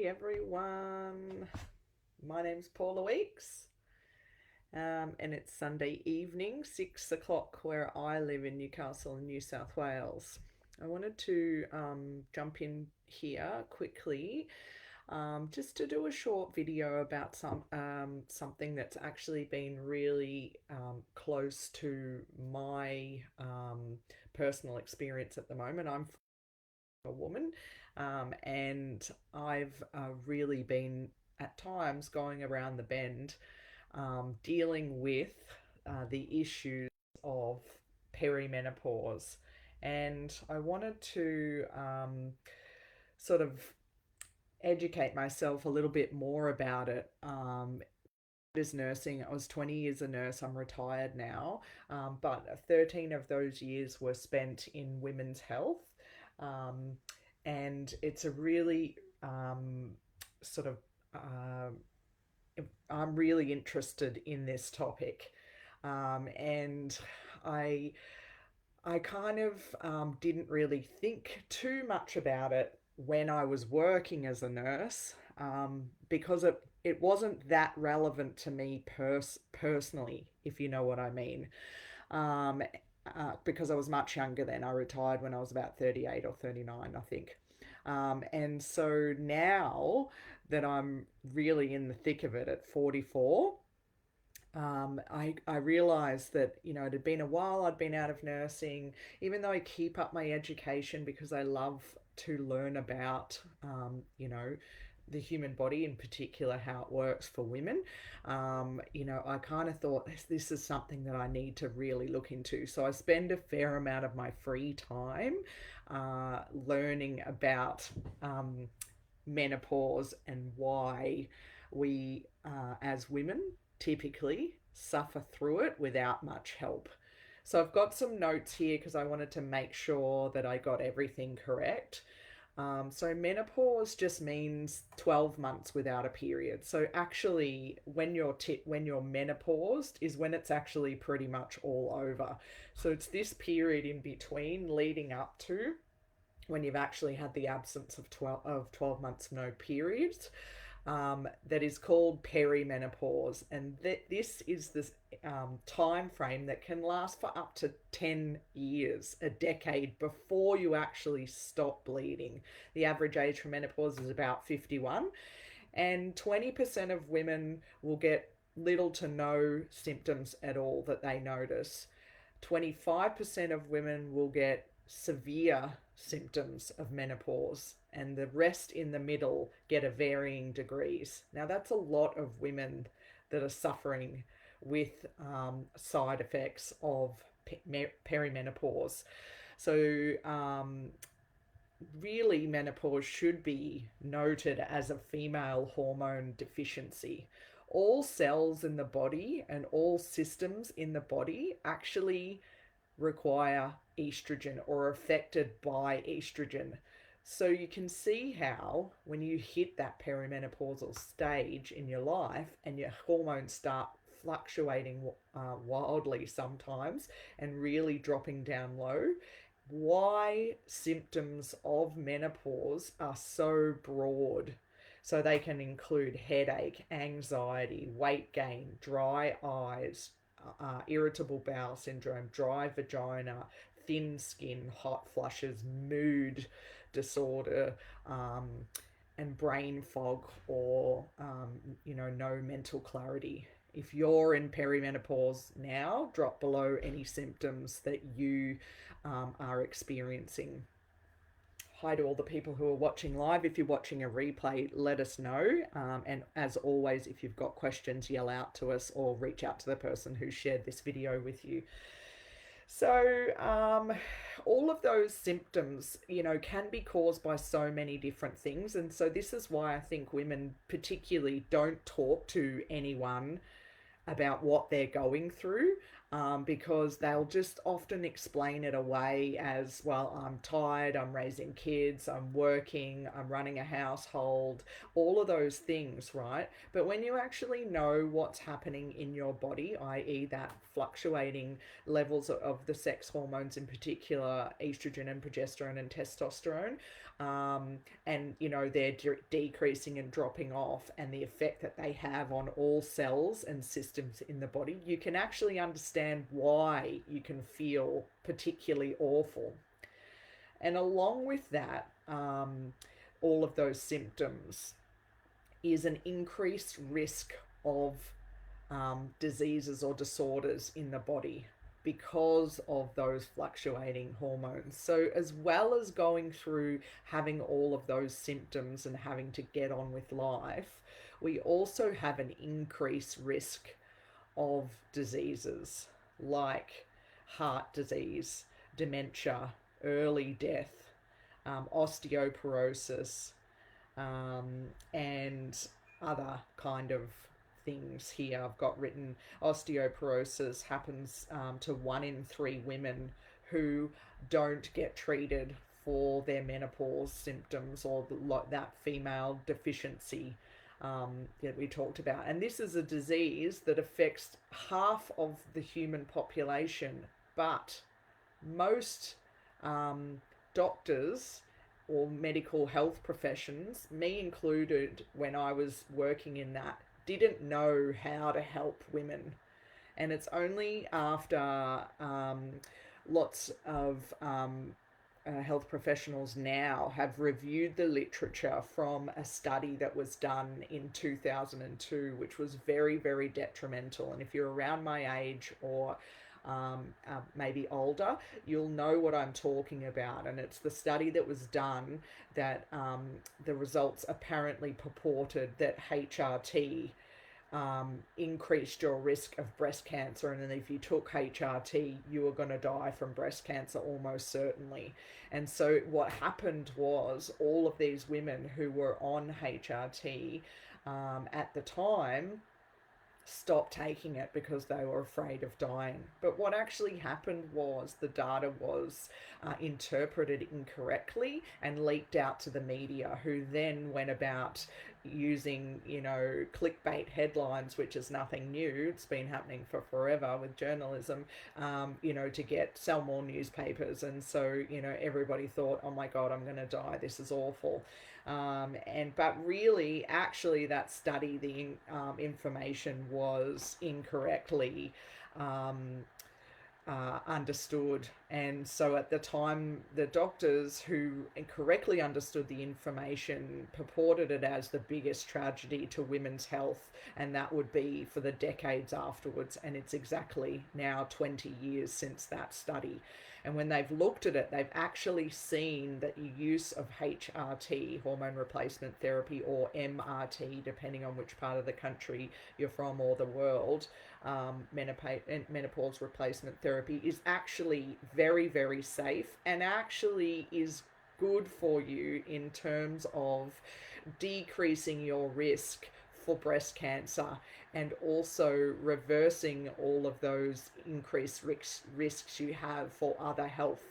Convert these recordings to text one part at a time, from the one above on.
everyone. My name's Paula Weeks, and it's Sunday evening, 6 o'clock where I live in Newcastle, in New South Wales. I wanted to jump in here quickly just to do a short video about something that's actually been really close to my personal experience at the moment. I'm a woman, and I've really been at times going around the bend, dealing with the issues of perimenopause. And I wanted to sort of educate myself a little bit more about it. As nursing, I was 20 years a nurse. I'm retired now, but 13 of those years were spent in women's health. Um, and it's a really sort of I'm really interested in this topic, and I I kind of didn't really think too much about it when I was working as a nurse, because it wasn't that relevant to me personally, if you know what I mean. Um, because I was much younger then. I retired when I was about 38 or 39, I think. And so now that I'm really in the thick of it at 44, I realized that, it had been a while I'd been out of nursing, even though I keep up my education because I love to learn about, the human body, in particular, how it works for women. I kind of thought this is something that I need to really look into. So I spend a fair amount of my free time learning about menopause and why we, as women, typically suffer through it without much help. So I've got some notes here because I wanted to make sure that I got everything correct. So menopause just means 12 months without a period. So actually, when you're menopaused is when it's actually pretty much all over. So it's this period in between leading up to when you've actually had the absence of 12 months no periods, that is called perimenopause, and this is this time frame that can last for up to 10 years, a decade, before you actually stop bleeding. The average age for menopause is about 51, and 20% of women will get little to no symptoms at all that they notice. 25% of women will get severe symptoms of menopause, and the rest in the middle get a varying degrees. Now, that's a lot of women that are suffering with side effects of perimenopause. So, really, menopause should be noted as a female hormone deficiency. All cells in the body and all systems in the body actually require estrogen or are affected by estrogen. So you can see how when you hit that perimenopausal stage in your life and your hormones start fluctuating wildly sometimes and really dropping down low, why symptoms of menopause are so broad. So they can include headache, anxiety, weight gain, dry eyes, irritable bowel syndrome, dry vagina, thin skin, hot flushes, mood disorder, and brain fog, or no mental clarity. If you're in perimenopause now, drop below any symptoms that you are experiencing. Hi to all the people who are watching live. If you're watching a replay, let us know. And as always, if you've got questions, yell out to us or reach out to the person who shared this video with you. So, all of those symptoms, can be caused by so many different things. And so this is why I think women particularly don't talk to anyone about what they're going through, because they'll just often explain it away as, well, I'm tired, I'm raising kids, I'm working, I'm running a household, all of those things, right? But when you actually know what's happening in your body, i.e., that fluctuating levels of the sex hormones, in particular estrogen and progesterone and testosterone, and they're decreasing and dropping off, and the effect that they have on all cells and systems in the body, you can actually understand why you can feel particularly awful. And along with that, all of those symptoms is an increased risk of diseases or disorders in the body because of those fluctuating hormones. So, as well as going through having all of those symptoms and having to get on with life, we also have an increased risk of diseases like heart disease, dementia, early death, osteoporosis, and other kind of things here. I've got written osteoporosis happens to 1 in 3 women who don't get treated for their menopause symptoms or that female deficiency that we talked about. And this is a disease that affects half of the human population, but most doctors or medical health professions, me included, when I was working in that, didn't know how to help women. And it's only after lots of health professionals now have reviewed the literature from a study that was done in 2002, which was very, very detrimental. And if you're around my age or maybe older, you'll know what I'm talking about. And it's the study that was done that the results apparently purported that HRT increased your risk of breast cancer, and then if you took HRT, you were going to die from breast cancer almost certainly. And so what happened was all of these women who were on HRT at the time stopped taking it because they were afraid of dying. But what actually happened was the data was interpreted incorrectly and leaked out to the media, who then went about using, clickbait headlines, which is nothing new. It's been happening for forever with journalism, to sell more newspapers. And so, everybody thought, oh my God, I'm going to die. This is awful. But really, actually, that study, the information was incorrectly understood. And so at the time, the doctors who correctly understood the information purported it as the biggest tragedy to women's health, and that would be for the decades afterwards. And it's exactly now 20 years since that study. And when they've looked at it, they've actually seen that the use of HRT, hormone replacement therapy, or MRT, depending on which part of the country you're from or the world, menopause replacement therapy, is actually very, very safe and actually is good for you in terms of decreasing your risk for breast cancer, and also reversing all of those increased risks you have for other health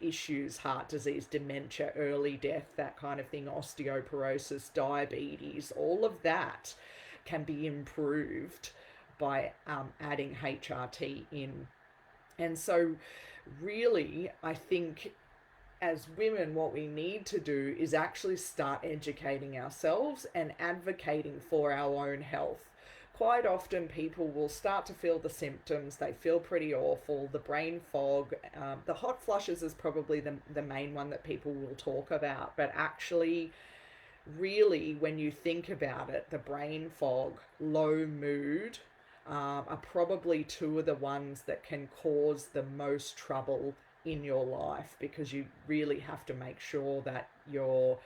issues, heart disease, dementia, early death, that kind of thing, osteoporosis, diabetes. All of that can be improved by adding HRT in. And so really, I think as women, what we need to do is actually start educating ourselves and advocating for our own health. Quite often people will start to feel the symptoms, they feel pretty awful, the brain fog, the hot flushes is probably the main one that people will talk about, but actually, really, when you think about it, the brain fog, low mood, are probably two of the ones that can cause the most trouble in your life, because you really have to make sure that you're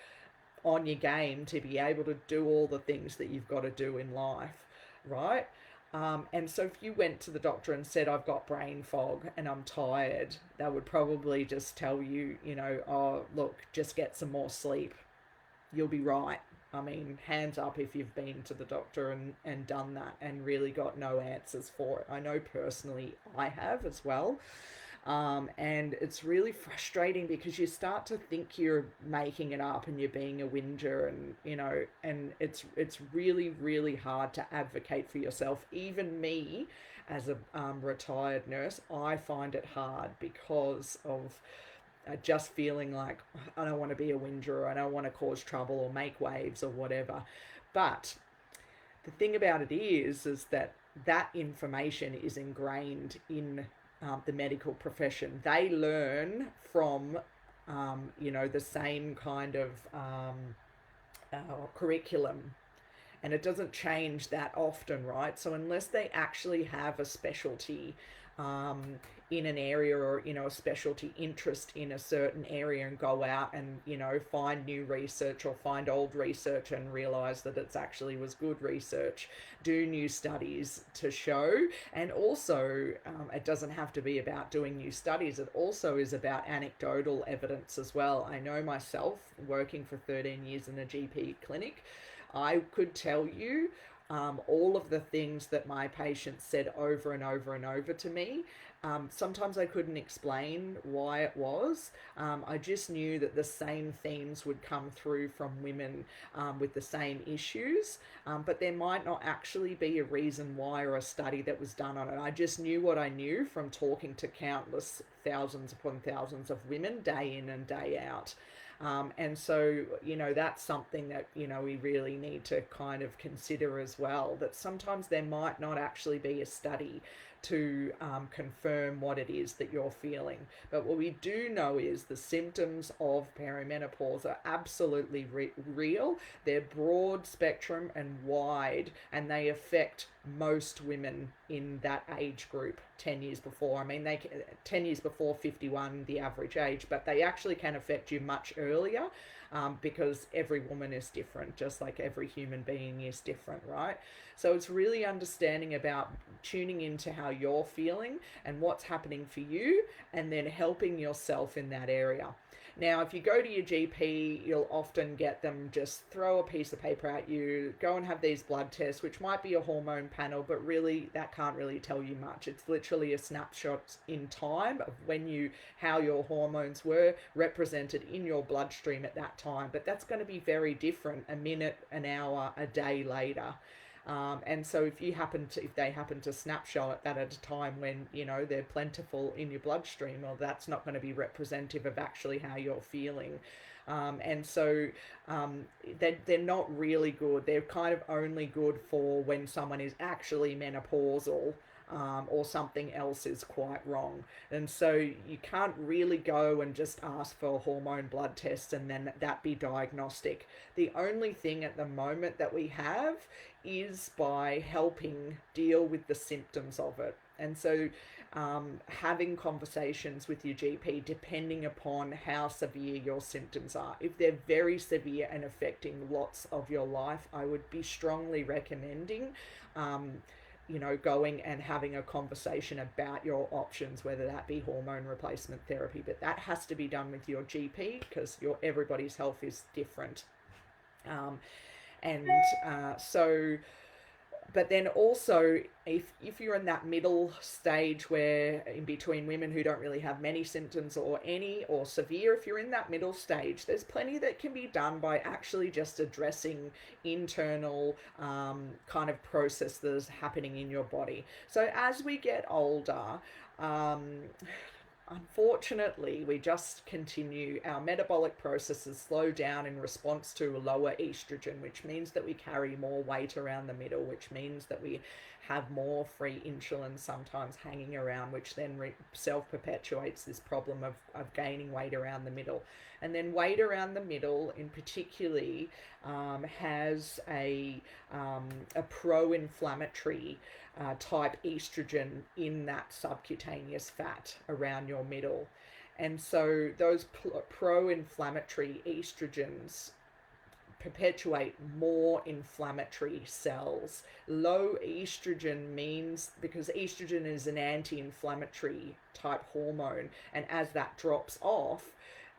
on your game to be able to do all the things that you've got to do in life, right? And so if you went to the doctor and said, I've got brain fog and I'm tired, they would probably just tell you, oh, look, just get some more sleep. You'll be right. I mean, hands up if you've been to the doctor and done that and really got no answers for it. I know personally I have as well. And it's really frustrating because you start to think you're making it up and you're being a whinger, and it's really, really hard to advocate for yourself. Even me, as a retired nurse, I find it hard because of are just feeling like, I don't want to be a whinger, or I don't want to cause trouble or make waves or whatever. But the thing about it is that that information is ingrained in the medical profession. They learn from, the same kind of curriculum, and it doesn't change that often, right? So unless they actually have a specialty in an area, or a specialty interest in a certain area, and go out and find new research or find old research and realize that it's actually was good research, do new studies to show. And also, it doesn't have to be about doing new studies, it also is about anecdotal evidence as well. I know myself, working for 13 years in a GP clinic, I could tell you all of the things that my patients said over and over and over to me. Sometimes I couldn't explain why it was. I just knew that the same themes would come through from women with the same issues, but there might not actually be a reason why or a study that was done on it. I just knew what I knew from talking to countless thousands upon thousands of women day in and day out. And so, that's something that, we really need to kind of consider as well, that sometimes there might not actually be a study to confirm what it is that you're feeling. But what we do know is the symptoms of perimenopause are absolutely real. They're broad spectrum and wide, and they affect most women in that age group 10 years before. I mean, 10 years before 51, the average age, but they actually can affect you much earlier. Because every woman is different, just like every human being is different, right? So it's really understanding about tuning into how you're feeling and what's happening for you, and then helping yourself in that area. Now, if you go to your GP, you'll often get them just throw a piece of paper at you, go and have these blood tests, which might be a hormone panel, but really that can't really tell you much. It's literally a snapshot in time of how your hormones were represented in your bloodstream at that time. But that's going to be very different a minute, an hour, a day later. And so if they happen to snapshot that at a time when they're plentiful in your bloodstream, well, that's not going to be representative of actually how you're feeling. And so they're not really good. They're kind of only good for when someone is actually menopausal, or something else is quite wrong. And so you can't really go and just ask for hormone blood tests and then that be diagnostic. The only thing at the moment that we have is by helping deal with the symptoms of it. And so having conversations with your GP depending upon how severe your symptoms are. If they're very severe and affecting lots of your life, I would be strongly recommending going and having a conversation about your options, whether that be hormone replacement therapy. But that has to be done with your GP, because everybody's health is different. But then also, if you're in that middle stage where in between women who don't really have many symptoms or any, or severe, if you're in that middle stage, there's plenty that can be done by actually just addressing internal kind of process that is happening in your body. So as we get older, unfortunately, we just continue, our metabolic processes slow down in response to lower estrogen, which means that we carry more weight around the middle, which means that we have more free insulin sometimes hanging around, which then self-perpetuates this problem of gaining weight around the middle. And then weight around the middle in particularly has a pro-inflammatory type estrogen in that subcutaneous fat around your middle. And so those pro-inflammatory estrogens perpetuate more inflammatory cells. Low estrogen means, because estrogen is an anti-inflammatory type hormone, and as that drops off,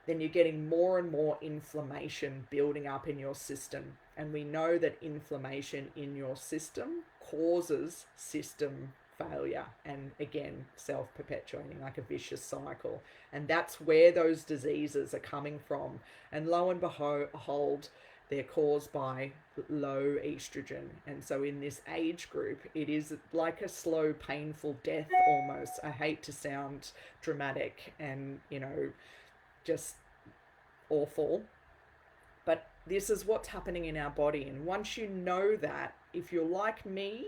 then you're getting more and more inflammation building up in your system. And we know that inflammation in your system causes system failure, and again, self-perpetuating like a vicious cycle. And that's where those diseases are coming from. And lo and behold, they're caused by low estrogen. And so in this age group, it is like a slow, painful death almost. I hate to sound dramatic and, just awful. But this is what's happening in our body. And once you know that, if you're like me,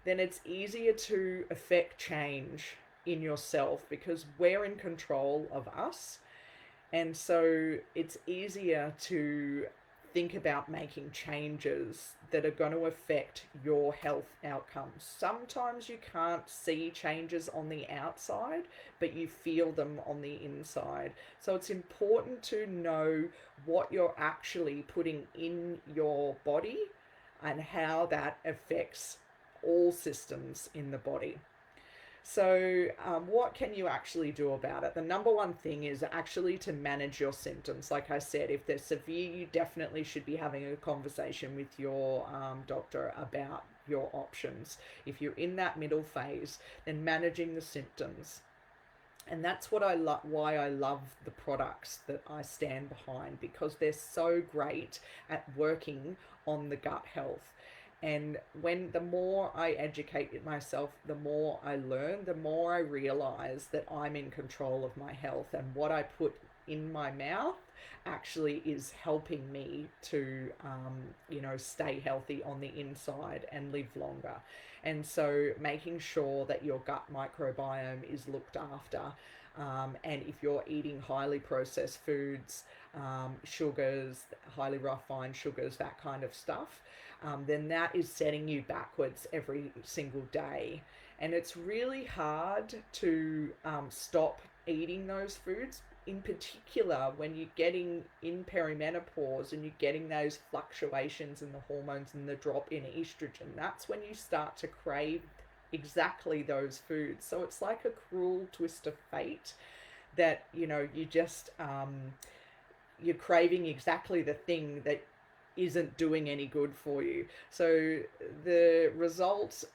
then it's easier to affect change in yourself because we're in control of us. And so it's easier to think about making changes that are going to affect your health outcomes. Sometimes you can't see changes on the outside, but you feel them on the inside. So it's important to know what you're actually putting in your body and how that affects all systems in the body. So, what can you actually do about it? The number one thing is actually to manage your symptoms. Like I said, if they're severe, you definitely should be having a conversation with your doctor about your options. If you're in that middle phase, then managing the symptoms. And that's what why I love the products that I stand behind, because they're so great at working on the gut health. And when the more I educate myself, the more I learn, the more I realize that I'm in control of my health, and what I put in my mouth actually is helping me to, stay healthy on the inside and live longer. And so making sure that your gut microbiome is looked after. And if you're eating highly processed foods, sugars, highly refined sugars, that kind of stuff, then that is setting you backwards every single day. And it's really hard to stop eating those foods, in particular when you're getting in perimenopause and you're getting those fluctuations in the hormones and the drop in estrogen. That's when you start to crave exactly those foods. So it's like a cruel twist of fate that, you just, you're craving exactly the thing that isn't doing any good for you. So the results,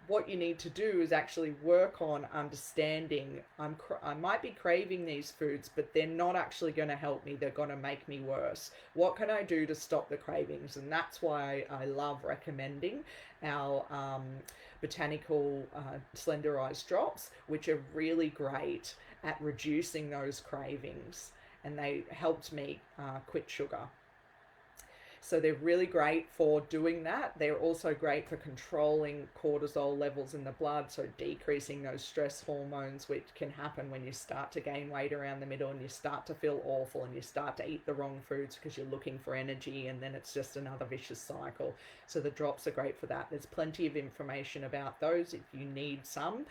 what you need to do is actually work on understanding I might be craving these foods, but they're not actually going to help me. They're going to make me worse. What can I do to stop the cravings? And that's why I love recommending our botanical slenderized drops, which are really great at reducing those cravings. And they helped me quit sugar. So they're really great for doing that. They're also great for controlling cortisol levels in the blood, so decreasing those stress hormones, which can happen when you start to gain weight around the middle and you start to feel awful and you start to eat the wrong foods because you're looking for energy, and then it's just another vicious cycle. So the drops are great for that. There's plenty of information about those if you need some.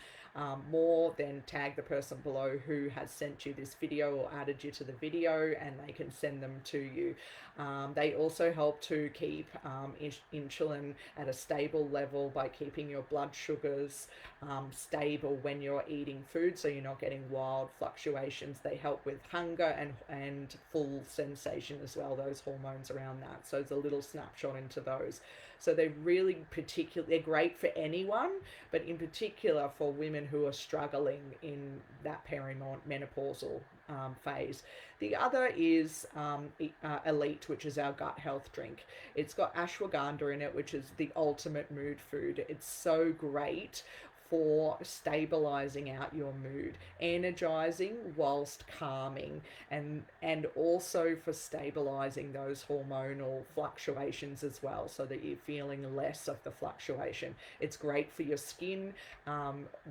More, then tag the person below who has sent you this video or added you to the video, and they can send them to you. They also help to keep insulin at a stable level by keeping your blood sugars stable when you're eating food, so you're not getting wild fluctuations. They help with hunger and full sensation as well, those hormones around that. So it's a little snapshot into those. So they're really they're great for anyone, but in particular for women who are struggling in that perimenopausal phase. The other is Elite, which is our gut health drink. It's got ashwagandha in it, which is the ultimate mood food. It's so great for stabilizing out your mood, energizing whilst calming, and also for stabilizing those hormonal fluctuations as well, so that you're feeling less of the fluctuation. It's great for your skin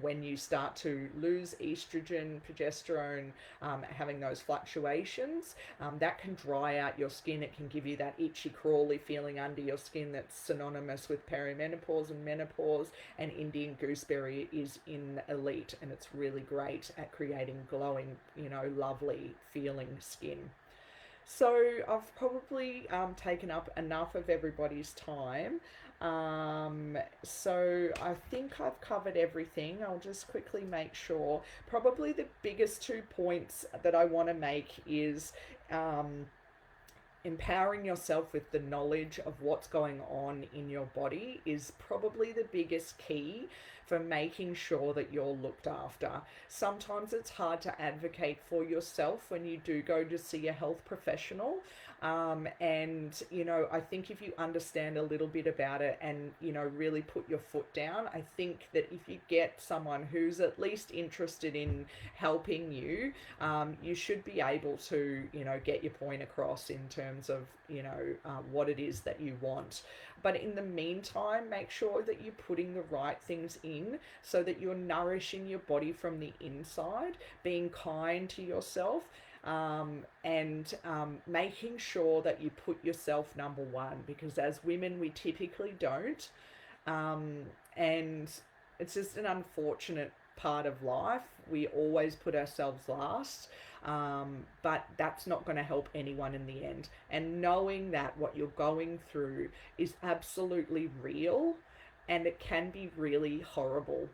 when you start to lose estrogen, progesterone, having those fluctuations. That can dry out your skin. It can give you that itchy, crawly feeling under your skin that's synonymous with perimenopause and menopause. And Indian gooseberry is in Elite, and it's really great at creating glowing, lovely feeling skin. So I've probably taken up enough of everybody's time. So I think I've covered everything. I'll just quickly make sure. Probably the biggest 2 points that I want to make is empowering yourself with the knowledge of what's going on in your body is probably the biggest key for making sure that you're looked after. Sometimes it's hard to advocate for yourself when you do go to see a health professional. And, you know, I think if you understand a little bit about it and, you know, really put your foot down, I think that if you get someone who's at least interested in helping you, you should be able to, you know, get your point across in terms of, you know, what it is that you want. But in the meantime, make sure that you're putting the right things in so that you're nourishing your body from the inside, being kind to yourself, and making sure that you put yourself number one, because as women we typically don't, um, and it's just an unfortunate part of life. We always put ourselves last, but that's not going to help anyone in the end. And knowing that what you're going through is absolutely real and it can be really horrible,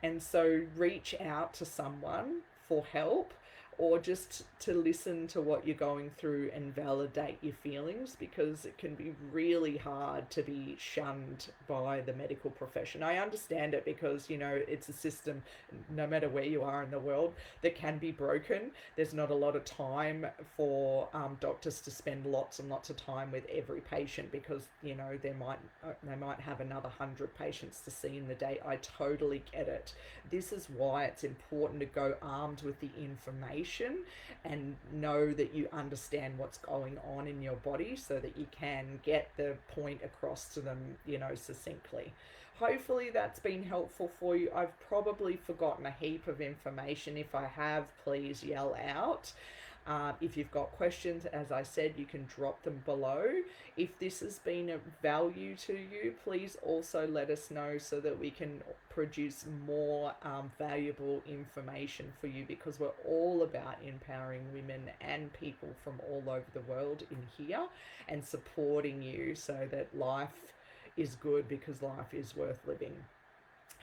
and so reach out to someone for help, or just to listen to what you're going through and validate your feelings, because it can be really hard to be shunned by the medical profession. I understand it because, you know, it's a system, no matter where you are in the world, that can be broken. There's not a lot of time for doctors to spend lots and lots of time with every patient, because, you know, they might have another 100 patients to see in the day. I totally get it. This is why it's important to go armed with the information and know that you understand what's going on in your body so that you can get the point across to them, you know, succinctly. Hopefully that's been helpful for you. I've probably forgotten a heap of information. If I have, please yell out. If you've got questions, as I said, you can drop them below. If this has been of value to you, please also let us know so that we can produce more valuable information for you, because we're all about empowering women and people from all over the world in here and supporting you so that life is good, because life is worth living.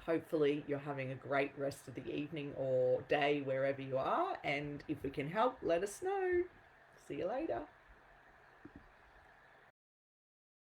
Hopefully you're having a great rest of the evening or day wherever you are, and if we can help, let us know. See you later.